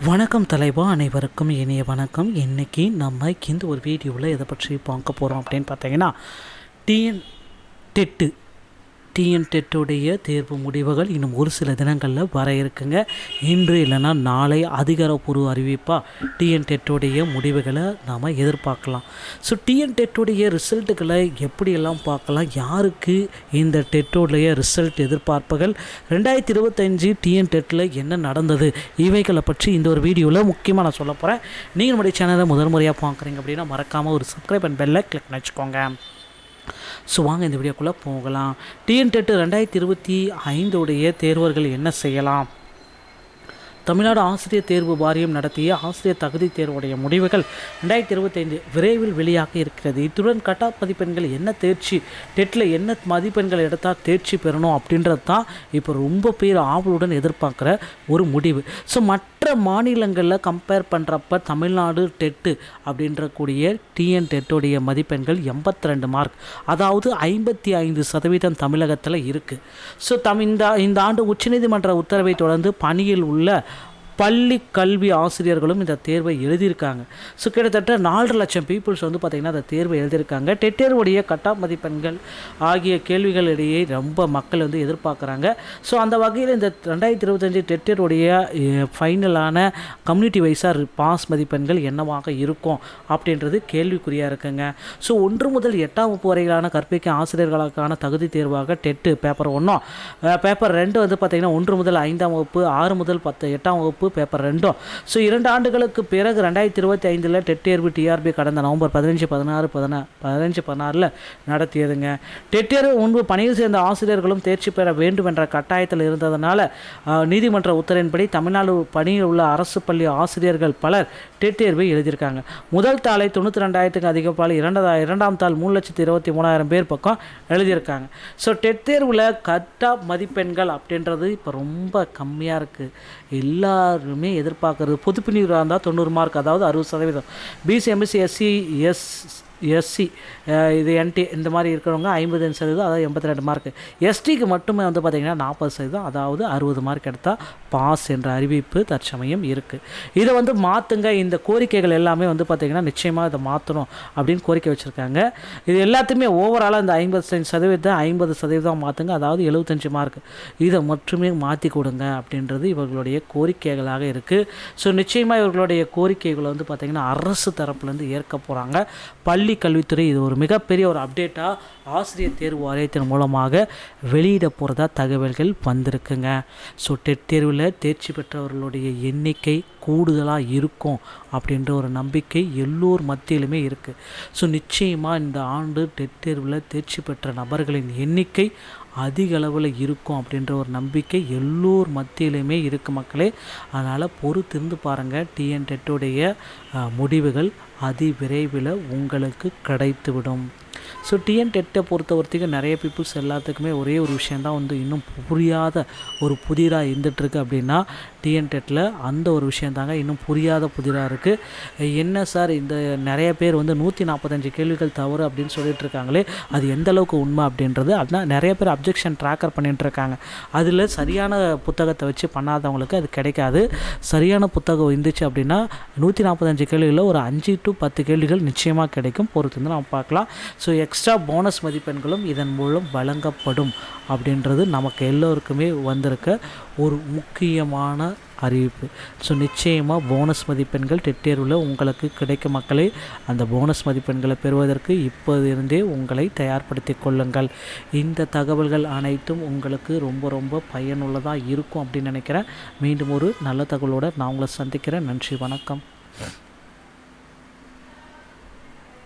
வணக்கம் தலைவா, அனைவருக்கும் இனிய வணக்கம். இன்றைக்கி நம்ம இந்த ஒரு வீடியோவில் எதை பற்றி பார்க்க போகிறோம் அப்படின்னு பார்த்தீங்கன்னா, டிஎன் டெட்டுடைய தேர்வு முடிவுகள் இன்னும் ஒரு சில தினங்களில் வர இருக்குங்க. இன்று இல்லைன்னா நாளை அதிகாரப்பூர்வ அறிவிப்பாக டிஎன் டெட்டுடைய முடிவுகளை நாம் எதிர்பார்க்கலாம். ஸோ டிஎன் டெட்டுடைய ரிசல்ட்டுகளை எப்படியெல்லாம் பார்க்கலாம், யாருக்கு இந்த டெட்டுடைய ரிசல்ட் எதிர்பார்ப்புகள், 2025 டிஎன் டெட்டில் என்ன நடந்தது, இவைகளை பற்றி இந்த ஒரு வீடியோவில் முக்கியமாக நான் சொல்ல போகிறேன். நீங்கள் நம்முடைய சேனலை முதல் முறையாக பார்க்குறீங்க அப்படின்னா மறக்காமல் ஒரு சப்ஸ்கிரைப் அண்ட் பெல்லை கிளிக் பண்ணி வச்சுக்கோங்க. ஸோ வாங்க இந்த வீடியோக்குள்ளே போகலாம். டிஎன் டெட் 2025 உடைய தேர்வர்கள் என்ன செய்யலாம்? தமிழ்நாடு ஆசிரியர் தேர்வு வாரியம் நடத்திய ஆசிரியர் தகுதி தேர்வுடைய முடிவுகள் 2025 விரைவில் வெளியாக இருக்கிறது. இத்துடன் கட்டாப் மதிப்பெண்கள் என்ன தேர்ச்சி, டெட்டில் என்ன மதிப்பெண்கள் எடுத்தால் தேர்ச்சி பெறணும் அப்படின்றது தான் இப்போ ரொம்ப பேர் ஆவலுடன் எதிர்பார்க்குற ஒரு முடிவு. ஸோ மற்ற மாநிலங்களில் கம்பேர் பண்ணுறப்ப தமிழ்நாடு டெட்டு அப்படின்ற கூடிய டிஎன் டெட்டுடைய மதிப்பெண்கள் 82 மார்க், அதாவது 55% தமிழகத்தில் இருக்குது. ஸோ இந்த ஆண்டு உச்சநீதிமன்ற உத்தரவை தொடர்ந்து பணியில் உள்ள பள்ளி கல்வி ஆசிரியர்களும் இந்த தேர்வை எழுதியிருக்காங்க. ஸோ கிட்டத்தட்ட 4.5 லட்சம் பீப்புள்ஸ் பார்த்திங்கன்னா அந்த தேர்வை எழுதியிருக்காங்க. டெட் தேர்வுடைய கட்டாப் மதிப்பெண்கள் ஆகிய கேள்விகளிடையே ரொம்ப மக்கள் எதிர்பார்க்குறாங்க. ஸோ அந்த வகையில் இந்த 2025 டெட் தேர்வுடைய ஃபைனலான கம்யூனிட்டி வைஸாக பாஸ் மதிப்பெண்கள் என்னவாக இருக்கும் அப்படின்றது கேள்விக்குறியாக இருக்குங்க. ஸோ 1 முதல் 8ஆம் வகுப்பு வரையிலான கற்பிக்கும் ஆசிரியர்களுக்கான தகுதி தேர்வாக டெட்டு பேப்பர் 1, பேப்பர் 2 பார்த்திங்கன்னா 1 முதல் 5ஆம் வகுப்பு, 6 முதல் 8ஆம் வகுப்பு பேப்பர் 2. ஸோ 2 ஆண்டுகளுக்கு பிறகு 2025 டெட் தேர்வு டிஆர்பி கடந்த நவம்பர் 15-16 நடத்தியதுங்க. டெட் தேர்வு முன்பு பணியில் சேர்ந்த ஆசிரியர்களும் தேர்ச்சி பெற வேண்டும் என்ற கட்டாயத்தில் இருந்ததுனால நீதிமன்ற உத்தரவின்படி தமிழ்நாடு பணியில் உள்ள அரசு பள்ளி ஆசிரியர்கள் பலர் டெட் தேர்வை எழுதியிருக்காங்க. முதல் தாளை 92,000க்கு அதிகப்பால், 2ஆம் தாள் 3,23,000 பேர் பக்கம் எழுதியிருக்காங்க. ஸோ டெட் தேர்வில் கட்டாப் மதிப்பெண்கள் அப்படின்றது இப்போ ரொம்ப கம்மியாக இருக்குது. எல்லாருமே எதிர்பார்க்குறது பொதுப்பிரிவாக இருந்தால் 90 மார்க், அதாவது 60%. பிசி, எம்எஸ்சி, எஸ்சி இது என்டி இந்த மாதிரி இருக்கிறவங்க 55%, அதாவது 82 மார்க்கு. எஸ்டிக்கு மட்டுமே பார்த்திங்கன்னா 40%, அதாவது 60 மார்க் எடுத்தால் பாஸ் என்ற அறிவிப்பு தற்சமயம் இருக்குது. இதை மாற்றுங்க, இந்த கோரிக்கைகள் எல்லாமே பார்த்திங்கன்னா நிச்சயமாக இதை மாற்றணும் அப்படின்னு கோரிக்கை வச்சுருக்காங்க. இது எல்லாத்தையுமே ஓவராலாக இந்த 55% 50% மாற்றுங்க, அதாவது 75 மார்க், இதை மட்டுமே மாற்றி கொடுங்க அப்படின்றது இவர்களுடைய கோரிக்கைகளாக இருக்குது. ஸோ நிச்சயமாக இவர்களுடைய கோரிக்கைகளை பார்த்திங்கன்னா அரசு தரப்புலேருந்து ஏற்க போகிறாங்க. பள்ளி கல்வித்துறை இது ஒரு மிகப்பெரிய ஒரு அப்டேட்டாக ஆசிரியர் தேர்வு வாரியத்தின் மூலமாக வெளியிட போகிறதா தகவல்கள் வந்திருக்குங்க. ஸோ டெட் தேர்வில் தேர்ச்சி பெற்றவர்களுடைய எண்ணிக்கை கூடுதலாக இருக்கும் அப்படின்ற ஒரு நம்பிக்கை எல்லோர் மத்தியிலுமே இருக்குது. ஸோ நிச்சயமாக இந்த ஆண்டு டெட் தேர்வில் தேர்ச்சி பெற்ற நபர்களின் எண்ணிக்கை அதிக அளவில் இருக்கும் அப்படின்ற ஒரு நம்பிக்கை எல்லோர் மத்தியிலுமே இருக்குது மக்களே. அதனால் பொறுத்திருந்து பாருங்கள், டிஎன் டெட்டுடைய முடிவுகள் விரைவில் உங்களுக்கு கிடைத்துவிடும். ஸோ டிஎன் டெட்டை பொறுத்தவரைக்கும் நிறைய பீப்புள்ஸ் எல்லாத்துக்குமே ஒரே ஒரு விஷயந்தான் இன்னும் புரியாத ஒரு புதிராக இருந்துகிட்ருக்கு அப்படின்னா, டிஎன் டெட்டில் அந்த ஒரு விஷயந்தாங்க இன்னும் புரியாத புதிராக இருக்குது. என்ன சார், இந்த நிறைய பேர் 145 கேள்விகள் தவறு அப்படின்னு சொல்லிட்டு இருக்காங்களே, அது எந்த அளவுக்கு உண்மை அப்படின்றது. அதனால் நிறைய பேர் அப்ஜெக்ஷன் ட்ராக்கர் பண்ணிகிட்டு இருக்காங்க. அதில் சரியான புத்தகத்தை வச்சு பண்ணாதவங்களுக்கு அது கிடைக்காது. சரியான புத்தகம் இருந்துச்சு அப்படின்னா 145 கேள்விகளில் ஒரு 5 to 10 கேள்விகள் நிச்சயமாக கிடைக்கும். பொறுத்து நம்ம பார்க்கலாம். ஸோ எக்ஸ்ட்ரா போனஸ் மதிப்பெண்களும் இதன் மூலம் வழங்கப்படும் அப்படின்றது நமக்கு எல்லோருக்குமே வந்திருக்க ஒரு முக்கியமான அறிவிப்பு. ஸோ நிச்சயமாக போனஸ் மதிப்பெண்கள் டெட் தேர்வில் உங்களுக்கு கிடைக்கும் மக்களே. அந்த போனஸ் மதிப்பெண்களை பெறுவதற்கு இப்போதிருந்தே உங்களை தயார்படுத்தி கொள்ளுங்கள். இந்த தகவல்கள் அனைத்தும் உங்களுக்கு ரொம்ப ரொம்ப பயனுள்ளதாக இருக்கும் அப்படின்னு நினைக்கிறேன். மீண்டும் ஒரு நல்ல தகவலோடு நான் உங்களை சந்திக்கிறேன். நன்றி, வணக்கம்.